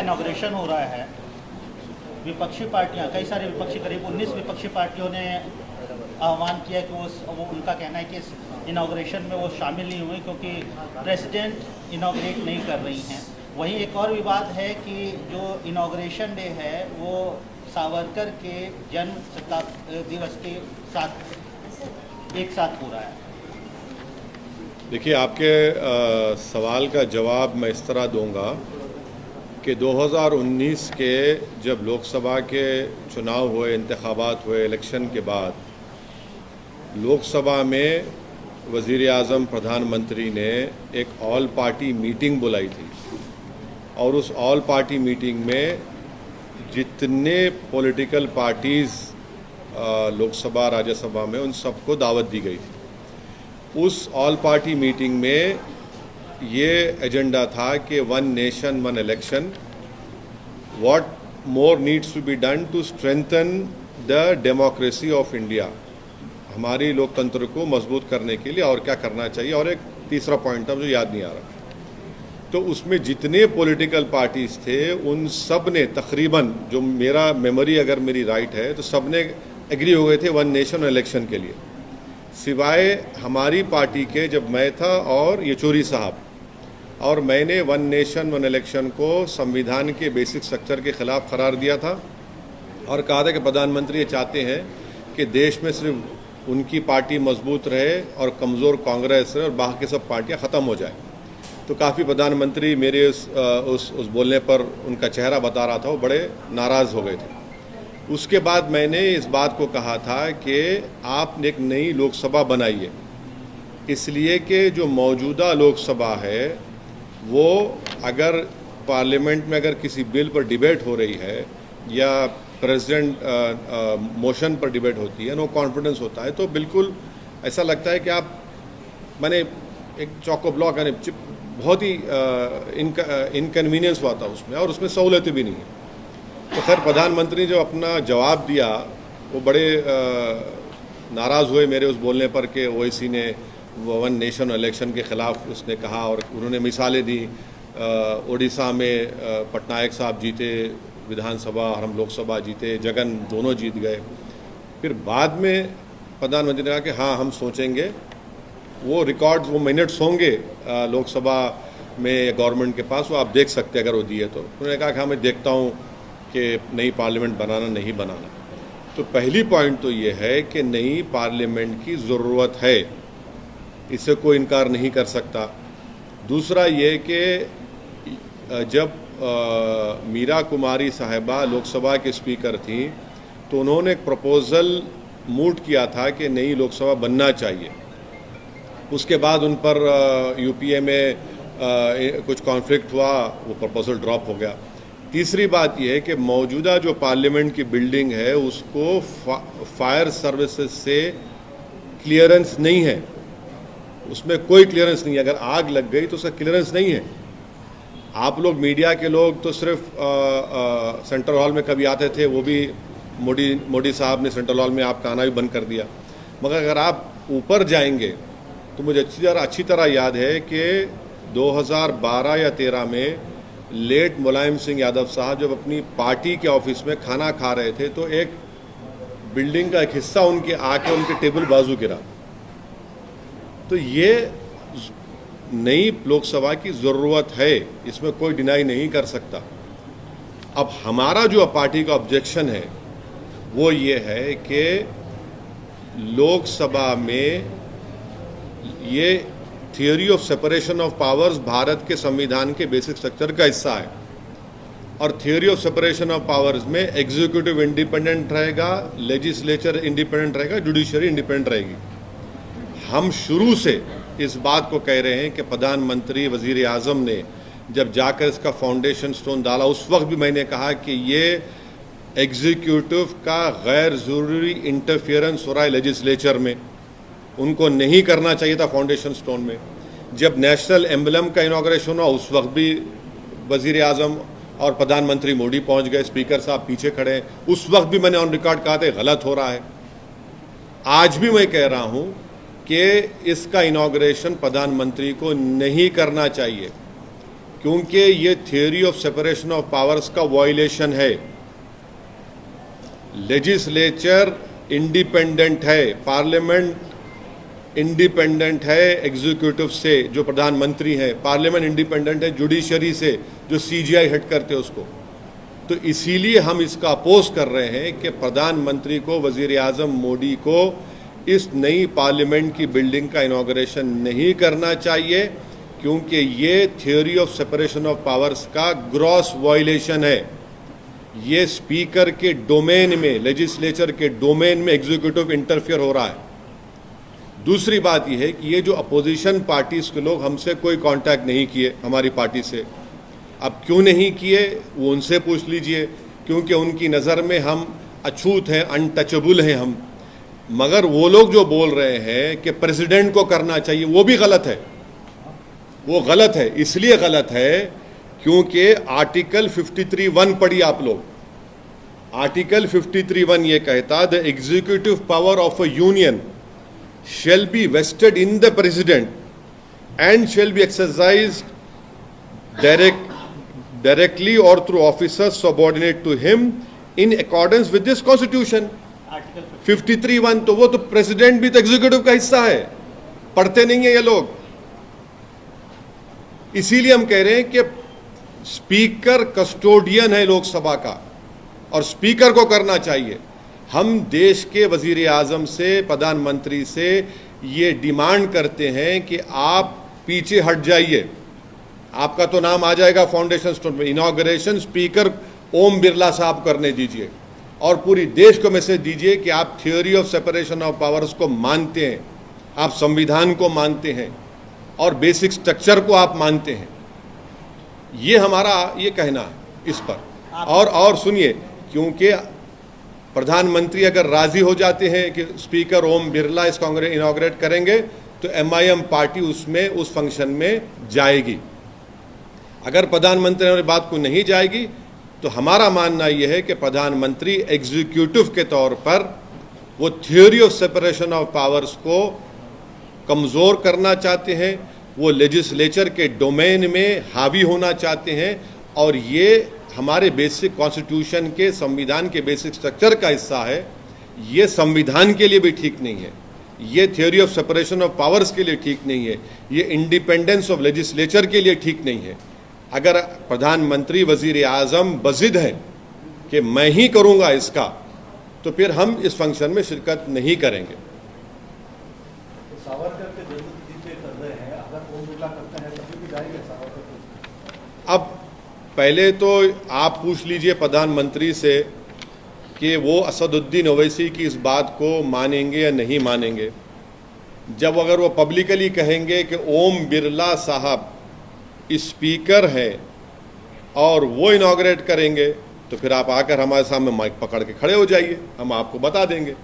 Inauguration हो रहा है, विपक्षी पार्टियां, कई सारी विपक्षी, करीब 19 विपक्षी पार्टियों ने आह्वान किया कि वो उनका कहना है कि इस इनॉग्रेशन में वो शामिल नहीं हुए क्योंकि प्रेसिडेंट इनॉग्रेट नहीं कर रही हैं। वहीं एक और विवाद है कि जो इनॉग्रेशन डे है वो सावरकर के जन्म शताब्दी दिवस के साथ एक साथ हो रहा है। देखिए, आपके सवाल का जवाब मैं इस तरह दूंगा कि 2019 के जब लोकसभा के चुनाव हुए, इंतखाबात हुए, इलेक्शन के बाद लोकसभा में वज़ीर आज़म प्रधानमंत्री ने एक ऑल पार्टी मीटिंग बुलाई थी और उस ऑल पार्टी मीटिंग में जितने पॉलिटिकल पार्टीज़ लोकसभा राज्यसभा में उन सबको दावत दी गई थी। उस ऑल पार्टी मीटिंग में ये एजेंडा था कि one nation one election, what more needs to be done to strengthen the democracy of India, हमारी लोकतंत्र को मजबूत करने के लिए और क्या करना चाहिए, और एक तीसरा पॉइंट था मुझे याद नहीं आ रहा। तो उसमें जितने पॉलिटिकल पार्टीज थे उन सब ने तकरीबन, जो मेरा मेमोरी अगर मेरी राइट है, तो सब ने एग्री हो गए थे वन नेशन इलेक्शन के लिए, सिवाय हमारी पार्टी के। जब मैं था और येचूरी साहब और मैंने वन नेशन वन इलेक्शन को संविधान के बेसिक स्ट्रक्चर के खिलाफ करार दिया था और कहा था कि प्रधानमंत्री ये चाहते हैं कि देश में सिर्फ उनकी पार्टी मजबूत रहे और कमज़ोर कांग्रेस रहे और बाकी सब पार्टियां ख़त्म हो जाए। तो काफ़ी प्रधानमंत्री मेरे उस बोलने पर उनका चेहरा बता रहा था, वो बड़े नाराज़ हो गए थे। उसके बाद मैंने इस बात को कहा था कि आप एक नई लोकसभा बनाइए, इसलिए कि जो मौजूदा लोकसभा है वो अगर पार्लियामेंट में अगर किसी बिल पर डिबेट हो रही है या प्रेसिडेंट मोशन पर डिबेट होती है, नो कॉन्फिडेंस होता है, तो बिल्कुल ऐसा लगता है कि आप मैंने एक चौको ब्लॉक यानी बहुत ही इनकन्वीनियंस हुआ था उसमें, और उसमें सहूलतें भी नहीं है। तो खैर प्रधानमंत्री जो अपना जवाब दिया वो बड़े नाराज़ हुए मेरे उस बोलने पर कि ओवैसी ने वन नेशन इलेक्शन के ख़िलाफ़ उसने कहा, और उन्होंने मिसालें दी। उड़ीसा में पटनायक साहब जीते विधानसभा और हम लोकसभा जीते, जगन दोनों जीत गए। फिर बाद में प्रधानमंत्री ने कहा कि हाँ हम सोचेंगे, वो रिकॉर्ड्स वो मिनट्स होंगे लोकसभा में गवर्नमेंट के पास, वो आप देख सकते हैं अगर वो दिए तो। उन्होंने कहा कि हाँ मैं देखता हूँ कि नई पार्लियामेंट बनाना नहीं बनाना। तो पहली पॉइंट तो ये है कि नई पार्लियामेंट की ज़रूरत है, इससे कोई इनकार नहीं कर सकता। दूसरा ये कि जब मीरा कुमारी साहिबा लोकसभा के स्पीकर थी तो उन्होंने एक प्रपोज़ल मूव किया था कि नई लोकसभा बनना चाहिए। उसके बाद उन पर यूपीए में कुछ कॉन्फ्लिक्ट हुआ, वो प्रपोज़ल ड्रॉप हो गया। तीसरी बात यह है कि मौजूदा जो पार्लियामेंट की बिल्डिंग है उसको फायर सर्विसेज से क्लियरेंस नहीं है, उसमें कोई क्लियरेंस नहीं है। अगर आग लग गई तो उसका क्लियरेंस नहीं है। आप लोग मीडिया के लोग तो सिर्फ सेंट्रल हॉल में कभी आते थे, वो भी मोदी साहब ने सेंट्रल हॉल में आपका आना भी बंद कर दिया। मगर अगर आप ऊपर जाएंगे तो मुझे अच्छी तरह याद है कि 2012 या 13 में लेट मुलायम सिंह यादव साहब जब अपनी पार्टी के ऑफिस में खाना खा रहे थे तो एक बिल्डिंग का एक हिस्सा उनके आके उनके टेबल बाजू गिरा। तो ये नई लोकसभा की ज़रूरत है, इसमें कोई डिनाई नहीं कर सकता। अब हमारा जो पार्टी का ऑब्जेक्शन है वो ये है कि लोकसभा में ये theory of separation of powers Bharat के संविधान के बेसिक स्ट्रक्चर का हिस्सा है, और theory of separation of powers में एग्जीक्यूटिव इंडिपेंडेंट रहेगा, लेजिस्लेचर इंडिपेंडेंट रहेगा, जुडिशरी इंडिपेंडेंट रहेगी। हम शुरू से इस बात को कह रहे हैं कि प्रधानमंत्री वजीर आज़म ने जब जाकर इसका फाउंडेशन स्टोन डाला उस वक्त भी मैंने कहा कि ये एग्जीक्यूटिव का गैर ज़रूरी इंटरफियरेंस हो रहा है लेजिस्लेचर में, उनको नहीं करना चाहिए था फाउंडेशन स्टोन में। जब नेशनल एम्बलम का इनॉग्रेशन हुआ उस वक्त भी वजीर आज़म और प्रधानमंत्री मोदी पहुंच गए, स्पीकर साहब पीछे खड़े हैं, उस वक्त भी मैंने ऑन रिकॉर्ड कहा था गलत हो रहा है। आज भी मैं कह रहा हूं कि इसका इनॉग्रेशन प्रधानमंत्री को नहीं करना चाहिए, क्योंकि ये theory of separation of powers का वायलेशन है। लेजिस्लेचर इंडिपेंडेंट है, पार्लियामेंट इंडिपेंडेंट है एग्जीक्यूटिव से जो प्रधानमंत्री है, पार्लियामेंट इंडिपेंडेंट है जुडिशरी से जो सीजीआई हेड करते हैं उसको। तो इसीलिए हम इसका अपोज कर रहे हैं कि प्रधानमंत्री को, वजीर आजम मोदी को इस नई पार्लियामेंट की बिल्डिंग का इनॉग्रेशन नहीं करना चाहिए, क्योंकि ये theory of separation of powers का ग्रॉस वायलेशन है। ये स्पीकर के डोमेन में, लेजिस्लेचर के डोमेन में एग्जीक्यूटिव इंटरफियर हो रहा है। दूसरी बात यह है कि ये जो अपोजिशन पार्टीज के लोग हमसे कोई कांटेक्ट नहीं किए, हमारी पार्टी से। अब क्यों नहीं किए वो उनसे पूछ लीजिए, क्योंकि उनकी नज़र में हम अछूत हैं, अनटचेबल हैं हम। मगर वो लोग जो बोल रहे हैं कि प्रेसिडेंट को करना चाहिए, वो भी गलत है। वो गलत है, इसलिए गलत है क्योंकि आर्टिकल 53(1) पढ़िए आप लोग। आर्टिकल 53(1) ये कहता, the executive power of a union shall be vested in the president and shall be exercised directly or through officers subordinate to him in accordance with this constitution. Article 53(1) तो वो तो president भी तो executive का हिस्सा है, पढ़ते नहीं है ये लोग। इसीलिए हम कह रहे हैं कि स्पीकर कस्टोडियन है लोकसभा का और स्पीकर को करना चाहिए। हम देश के वजीर आजम से, प्रधानमंत्री से ये डिमांड करते हैं कि आप पीछे हट जाइए। आपका तो नाम आ जाएगा फाउंडेशन स्टोन में, इनॉग्रेशन स्पीकर ओम बिरला साहब करने दीजिए और पूरी देश को मैसेज दीजिए कि आप theory of separation of powers को मानते हैं, आप संविधान को मानते हैं और बेसिक स्ट्रक्चर को आप मानते हैं। ये हमारा ये कहना है इस पर। और सुनिए, क्योंकि प्रधानमंत्री अगर राजी हो जाते हैं कि स्पीकर ओम बिरला इस कांग्रेस इनॉग्रेट करेंगे तो एमआईएम पार्टी उसमें उस फंक्शन में जाएगी। अगर प्रधानमंत्री हमारी बात को नहीं जाएगी तो हमारा मानना यह है कि प्रधानमंत्री एग्जीक्यूटिव के तौर पर वो theory of separation of powers को कमज़ोर करना चाहते हैं, वो लेजिस्लेचर के डोमेन में हावी होना चाहते हैं और ये हमारे बेसिक कॉन्स्टिट्यूशन के, संविधान के बेसिक स्ट्रक्चर का हिस्सा है। ये संविधान के लिए भी ठीक नहीं है, ये theory of separation of powers के लिए ठीक नहीं है, ये इंडिपेंडेंस ऑफ लेजिस्लेचर के लिए ठीक नहीं है। अगर प्रधानमंत्री, वजीर आजम बजिद है कि मैं ही करूंगा इसका, तो फिर हम इस फंक्शन में शिरकत नहीं करेंगे। सावरकर के जन्मतिथि पे कर रहे हैं, अगर ओम बिरला करते हैं तभी भी जाएंगे सावरकर को? अब पहले तो आप पूछ लीजिए प्रधानमंत्री से कि वो असदुद्दीन ओवैसी की इस बात को मानेंगे या नहीं मानेंगे। जब अगर वो पब्लिकली कहेंगे कि ओम बिरला साहब स्पीकर हैं और वो इनॉग्रेट करेंगे, तो फिर आप आकर हमारे सामने माइक पकड़ के खड़े हो जाइए, हम आपको बता देंगे।